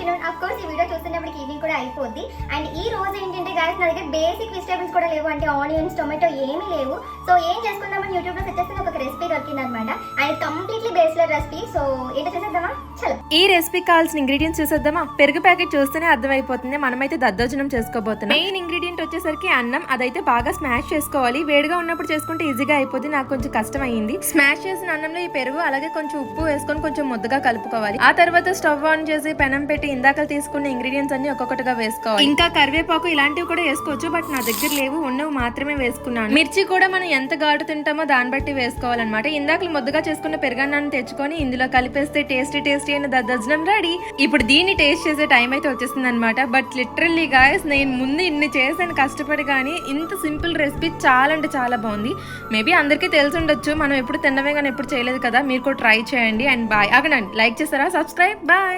Afternoon. Of course ఈ video చూస్తున్నప్పటికి evening కూడా అయిపోద్ది. అండ్ ఈ రోజు ఏంటంటే గాయస్ నా దగ్గర బేసిక్ వెజిటేబుల్స్ కూడా లేవు, అంటే ఆనియన్స్, టొమాటో ఏమీ లేవు. సో ఏం చేసుకుందామని యూట్యూబ్ లో సెర్చ్ చేస్తే ఒక రెసిపీ దొరికింది అనమాట. And completely baseless recipe. So ఏంటో చేసేద్దామా? చలో ఈ రెసిపీ కావాల్సిన ఇంగ్రీడియంట్స్ చూసేద్దామా? పెరుగు ప్యాకెట్ చూస్తేనే అర్థమైపోతుంది మనమైతే దద్దోజనం చేసుకోబోతున్నాం. మెయిన్ ఇంగ్రీడియంట్ వచ్చేసరికి అన్నం. అదైతే బాగా స్మాష్ చేసుకోవాలి. వేడిగా ఉన్నప్పుడు చేసుకుంటే ఈజీగా అయిపోతుంది, నాకు కొంచెం కష్టం అయ్యింది. స్మాష్ చేసిన అన్నంలో ఈ పెరుగు అలాగే కొంచెం ఉప్పు వేసుకొని కొంచెం ముద్దగా కలుపుకోవాలి. ఆ తర్వాత స్టవ్ ఆన్ చేసి పెనం పెట్టి ఇందాక తీసుకున్న ఇంగ్రీడియంట్స్ అన్ని ఒక్కొక్కటిగా వేసుకోవాలి. ఇంకా కరివేపాకు ఇలాంటివి కూడా వేసుకోవచ్చు, బట్ నా దగ్గర లేవు, ఉన్నవి మాత్రమే వేసుకున్నాను. మిర్చి కూడా మనం ఎంత ఘాటు తింటామో దాన్ని బట్టి వేసుకోవాలన్నమాట. ఇందాక ముద్దగా చేసుకున్న పెరుగన్నాన్ని తెచ్చుకొని ఇందులో కలిపేస్తే టేస్టీ అయిన దద్దోజనం రెడీ. ఇప్పుడు దీన్ని టేస్ట్ చేసే టైం అయితే వచ్చేసింది అనమాట. బట్ లిటరల్లీ గాయస్ నేను ముందు ఇన్ని చేసాను కష్టపడి, కానీ ఇంత సింపుల్ రెసిపీ చాలా అంటే చాలా బాగుంది. మేబీ అందరికీ తెలిసి ఉండొచ్చు, మనం ఎప్పుడు తిన్నవే కానీ ఎప్పుడు చేయలేదు కదా. మీరు కూడా ట్రై చేయండి. And bye. అగనండి, లైక్ చేస్తారా? సబ్స్క్రైబ్. బాయ్.